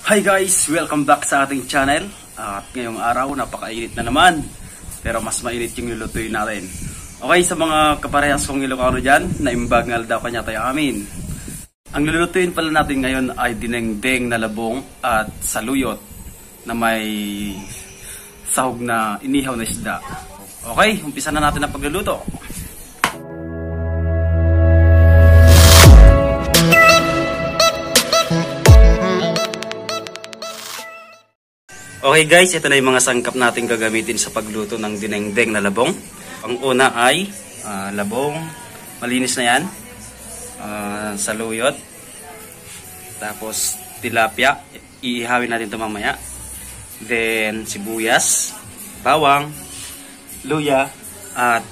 Hi guys! Welcome back sa ating channel. At ngayong araw, napakainit na naman. Pero mas mainit yung lulutuin natin. Okay, sa mga kaparehas kong Ilocano dyan, naimbagnal daw kanya tayo amin. Ang lulutuin pala natin ngayon ay dinengdeng na labong at saluyot na may sahog na inihaw na isda. Okay, umpisa na natin ang pagluluto. Okay guys, ito na yung mga sangkap natin gagamitin sa pagluto ng dinengdeng na labong. Ang una ay labong, malinis na yan, saluyot, tapos tilapia, iihawin natin ito mamaya. Then sibuyas, bawang, luya, at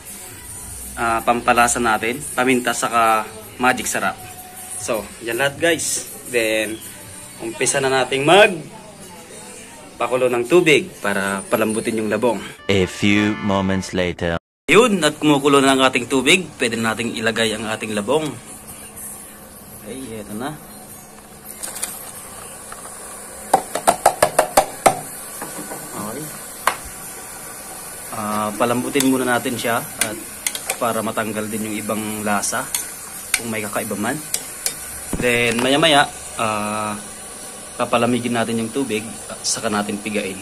pampalasa natin, paminta saka magic sarap. So, yan lahat guys. Then, umpisa na nating pakulo ng tubig para palambutin yung labong. A few moments later. Yun, at kumukulo na ang ating tubig, pwede nating ilagay ang ating labong. Okay, eto na. Okay. Palambutin muna natin siya at para matanggal din yung ibang lasa kung may kakaiba man. Then maya maya papalamigin natin yung tubig at saka natin pigain.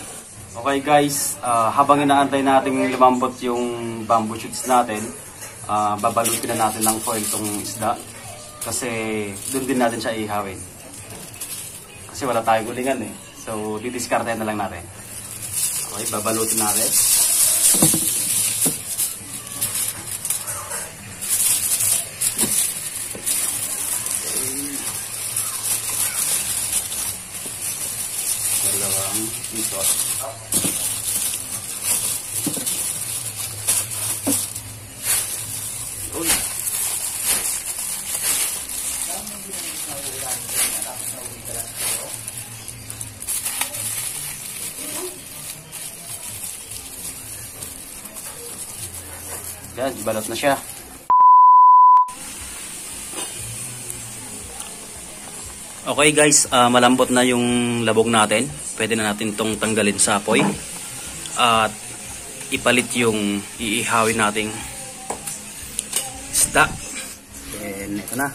Okay guys, habang inaantay natin lumambot yung bamboo shoots natin, babalutin na natin ng foil itong isda kasi doon din natin siya ihawin. Kasi wala tayong ulingan eh. So didiskartehan na lang natin. Okay, babalutin natin. Dalawang isot. Yan, balot na siya. Okay guys, malambot na yung labog natin. Pwede na natin itong tanggalin sa apoy. At ipalit yung iihawin nating isda. Then, ito na.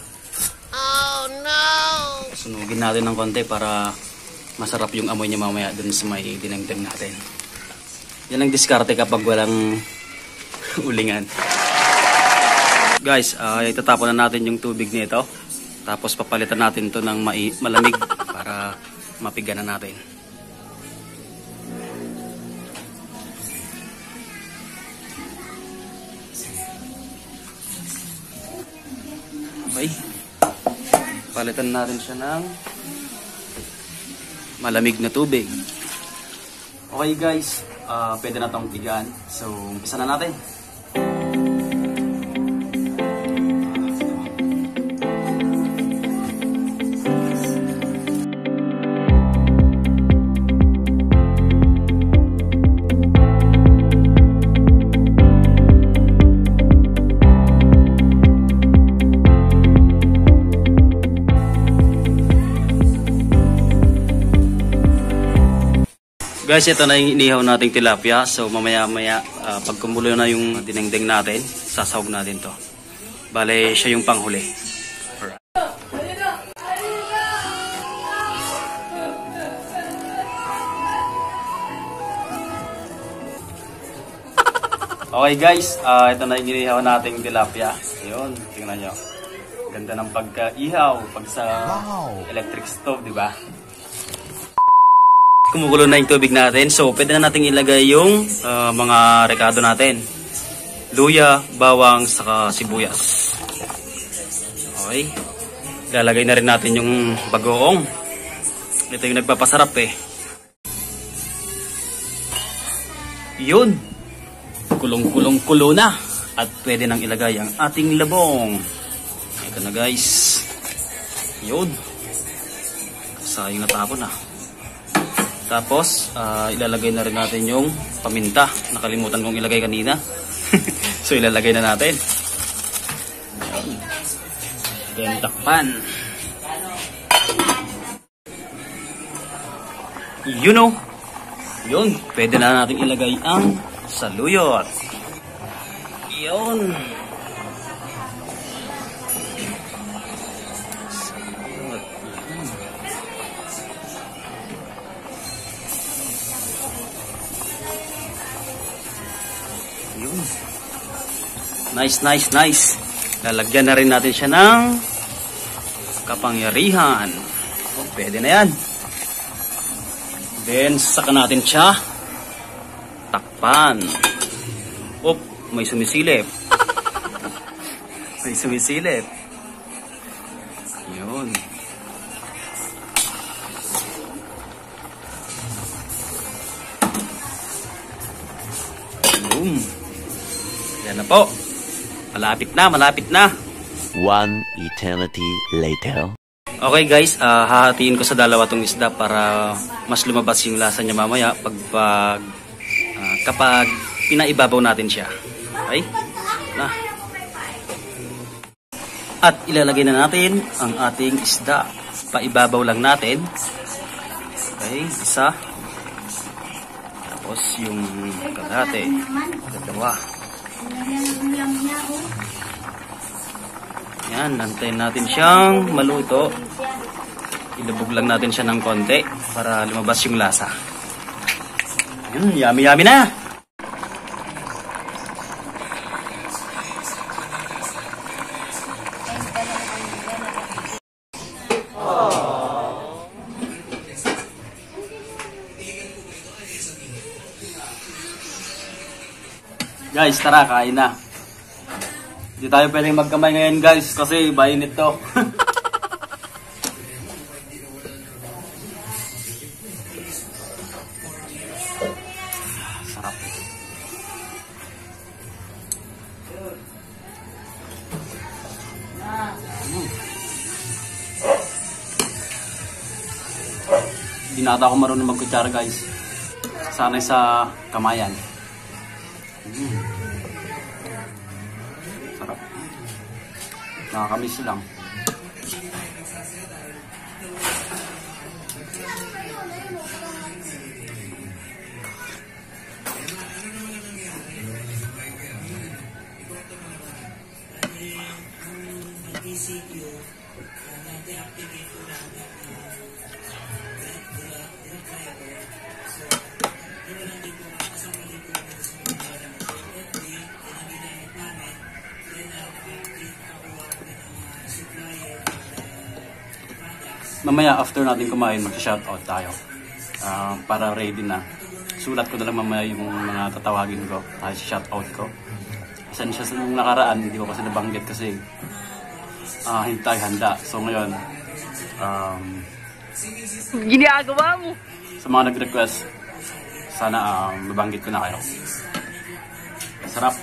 Oh no! Sunugin natin ng konti para masarap yung amoy niya mamaya dun sa may dinengdeng natin. Yan ang diskarte kapag walang ulingan. Guys, itatapon na natin yung tubig nito. Tapos papalitan natin to ng malamig para mapiga na natin. Okay. Palitan natin siya ng malamig na tubig. Okay guys, pwede na itong pigaan. So, umpisa na natin. Guys, ito na yung inihaw nating tilapia. So mamaya-maya pag kumulo na yung dinengdeng natin, sasahog natin to. Bale, siya yung panghuli. Alright. Okay guys, ito na yung inihaw nating tilapia. Ayun, tingnan nyo. Ganda ng pagka-ihaw pag sa electric stove, di ba? Kumukulo na yung tubig natin. So, pwede na natin ilagay yung mga rekado natin. Luya, bawang, saka sibuyas. Okay. Ilalagay na rin natin yung bagoong. Ito yung nagpapasarap eh. Yun. Kulong-kulong-kulo na. At pwede nang ilagay ang ating labong. Ito na guys. Yun. Sayang natapon na. Tapos, ilalagay na rin natin yung paminta. Nakalimutan kong ilagay kanina. So, ilalagay na natin. Then, takpan. you know, yun, pwede na natin ilagay ang saluyot. Yun. Saluyot. Yun. Nice, nice, nice. Lalagyan na rin natin siya ng kapangyarihan. Oh, pwede na yan. Then, saka natin siya takpan. Oh, may sumisilip. May sumisilip. Yun. Boom. Yan na po. Malapit na, malapit na. One eternity later. Okay guys, hahatiin ko sa dalawa tong isda para mas lumabas yung lasa niya mamaya kapag pinaibabaw natin siya. Okay? Na. At ilalagay na natin ang ating isda. Paibabaw lang natin. Okay, isa. Tapos yung kalahati. Dalawa. Yan, nantayin natin siyang maluto. Ilubog lang natin siya ng konti para lumabas yung lasa. Yan, yummy yummy na! Guys, tara, kain na. Hindi tayo pwedeng magkamay ngayon guys kasi mainit to. Sarap. Hindi na ako marunong magkutsara guys. Sanay sa kamayan. Sarap. Nakakamiss lang. Mamaya after natin kumain, mag-shoutout tayo. Para ready na. Sulat ko na lang mamaya yung mga tatawagin ko. Shoutout ko. Saan siya sa nung nakaraan, hindi ko kasi nabanggit kasi hintay, handa. So ngayon, ginagawa mo. Sa mga nag-request, sana mabanggit ko na kayo. Sarap.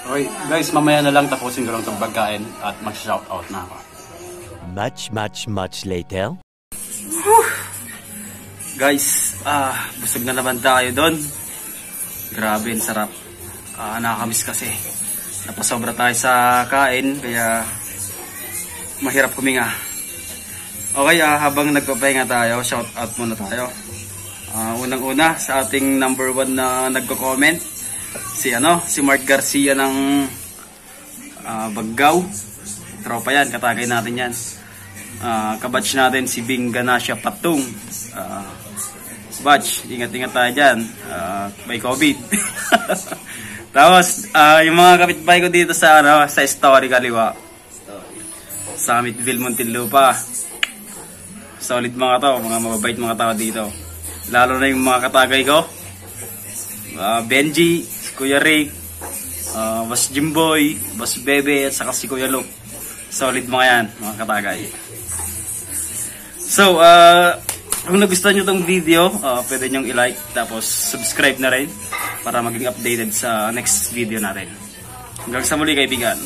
Okay, guys, mamaya na lang tapusin ko lang itong pagkain at mag-shoutout na ako. Much later. Guys, busog na naman tayo doon. Grabe, ang sarap. Nakakamiss kasi. Napasobra tayo sa kain, kaya mahirap kuminga. Okay, habang nagpapahinga tayo, shoutout muna tayo. Unang-una sa ating number 1 na nagko-comment. Si Mark Garcia ng Baggaw. Tropa yan, katagay natin yan. Kabatch natin si Bing Ganasya Patung. Batch, ingat-ingat tayo dyan. May COVID. Tapos, yung mga kapitbahay ko dito sa Story Kaliwa. Summitville, Muntinlupa. Solid mga to, mga mababait mga tao dito. Lalo na yung mga katagay ko. Benji, si Kuya Rick, Boss Jimboy, Boss Bebe, at saka si Kuya Luke. Solid mga yan, mga katagay. So, kung nagustuhan nyo tong video, pwede nyong i-like, tapos subscribe na rin para maging updated sa next video natin. Hanggang sa muli kaibigan.